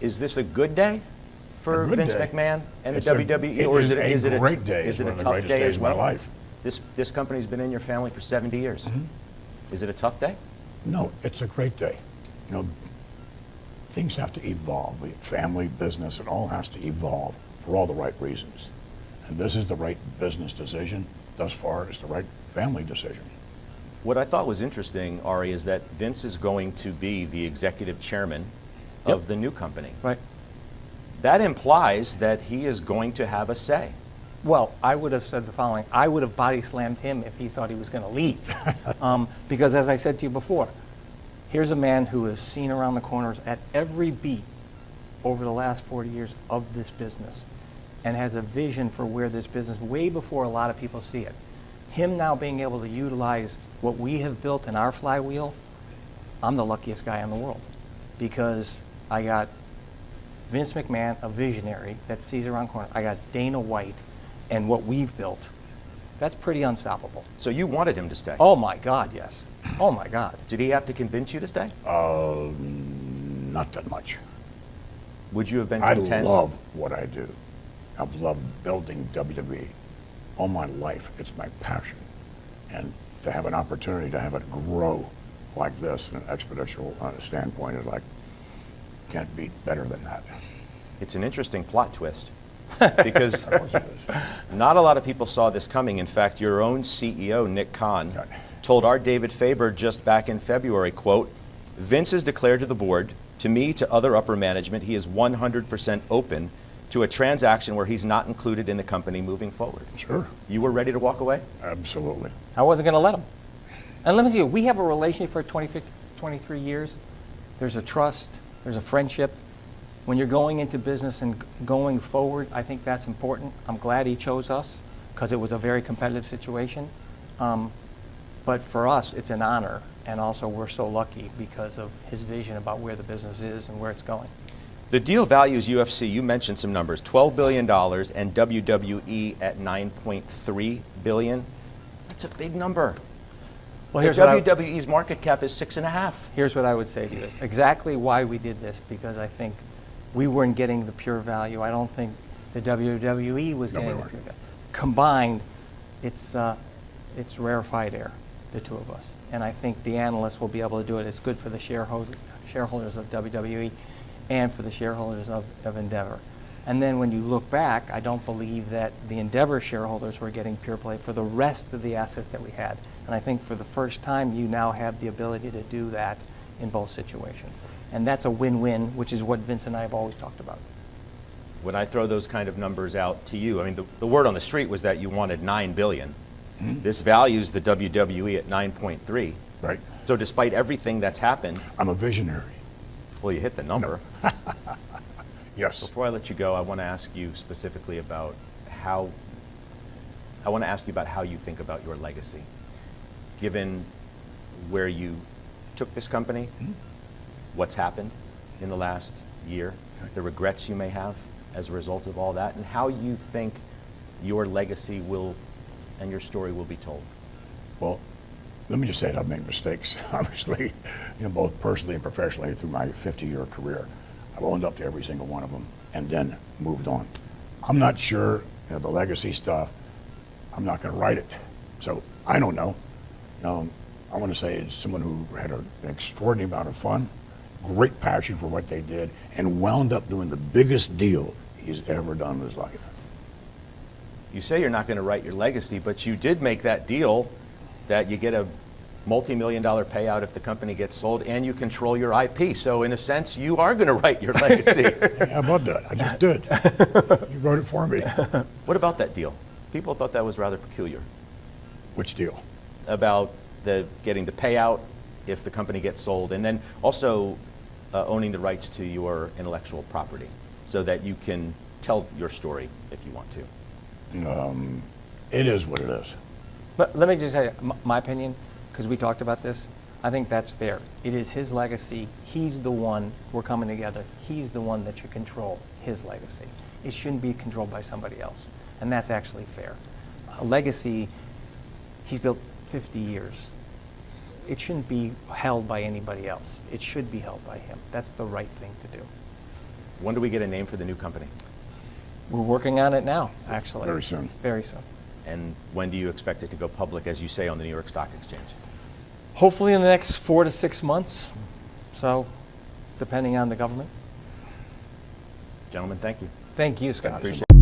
Is this a good day for Vince McMahon and the WWE, or is it a great day? Is it a tough day as well? This company's been in your family for 70 years. Is it a tough day? No, it's a great day. You know, things have to evolve. Family, business, it all has to evolve for all the right reasons. And this is the right business decision. Thus far, it's the right family decision. What I thought was interesting, Ari, is that Vince is going to be the executive chairman of the new company. Right. That implies that he is going to have a say. Well, I would have said the following. I would have body slammed him if he thought he was going to leave. Because as I said to you before, here's a man who has seen around the corners at every beat over the last 40 years of this business and has a vision for where this business, way before a lot of people see it. Him now being able to utilize what we have built in our flywheel, I'm the luckiest guy in the world. Because I got Vince McMahon, a visionary that sees around corners. I got Dana White and what we've built. That's pretty unstoppable. So you wanted him to stay? Oh my God, yes. Oh my God. Did he have to convince you to stay? Not that much. Would you have been content? I love what I do. I've loved building WWE all my life. It's my passion. And to have an opportunity to have it grow like this in an exponential standpoint is like, can't be better than that. It's an interesting plot twist because not a lot of people saw this coming. In fact, your own CEO, Nick Khan, told our David Faber just back in February, quote, Vince has declared to the board, to me, to other upper management, he is 100% open to a transaction where he's not included in the company moving forward. Sure. You were ready to walk away? Absolutely. I wasn't going to let him. And let me see, we have a relationship for 23 years. There's a trust, there's a friendship. When you're going into business and going forward, I think that's important. I'm glad he chose us because it was a very competitive situation. But for us, it's an honor. And also, we're so lucky because of his vision about where the business is and where it's going. The deal values UFC, you mentioned some numbers, $12 billion and WWE at $9.3 billion. That's a big number. Well, here's WWE's market cap is 6.5. Here's what I would say to you. Exactly why we did this, because I think we weren't getting the pure value. I don't think the WWE was getting the pure value. Combined, it's rarefied air, the two of us. And I think the analysts will be able to do it. It's good for the shareholders of WWE and for the shareholders of Endeavor. And then when you look back, I don't believe that the Endeavor shareholders were getting pure play for the rest of the assets that we had. And I think for the first time, you now have the ability to do that in both situations. And that's a win-win, which is what Vince and I have always talked about. When I throw those kind of numbers out to you, I mean, the word on the street was that you wanted $9 billion. This values the WWE at 9.3. Right. So despite everything that's happened, I'm a visionary. Well, you hit the number. No. Yes. Before I let you go, I want to ask you specifically about how you think about your legacy, given where you took this company, what's happened in the last year, the regrets you may have as a result of all that, and how you think your legacy will and your story will be told. Well, let me just say that I've made mistakes, obviously, both personally and professionally through my 50-year career. I've owned up to every single one of them and then moved on. I'm not sure, the legacy stuff, I'm not going to write it. So I don't know. I want to say it's someone who had an extraordinary amount of fun, great passion for what they did, and wound up doing the biggest deal he's ever done in his life. You say you're not going to write your legacy, but you did make that deal that you get a multi-million-dollar payout if the company gets sold, and you control your IP. So in a sense, you are going to write your legacy. Yeah, how about that? I just did. You wrote it for me. What about that deal? People thought that was rather peculiar. Which deal? About getting the payout if the company gets sold, and then also owning the rights to your intellectual property so that you can tell your story if you want to. It is what it is. But let me just say my opinion, because we talked about this. I think that's fair. It is his legacy. He's the one, we're coming together. He's the one that should control his legacy. It shouldn't be controlled by somebody else. And that's actually fair. A legacy, he's built 50 years. It shouldn't be held by anybody else. It should be held by him. That's the right thing to do. When do we get a name for the new company? We're working on it now, actually. Very soon. Very soon. And when do you expect it to go public, as you say, on the New York Stock Exchange? Hopefully in the next 4 to 6 months. So, depending on the government. Gentlemen, thank you. Thank you, Scott. Appreciate it.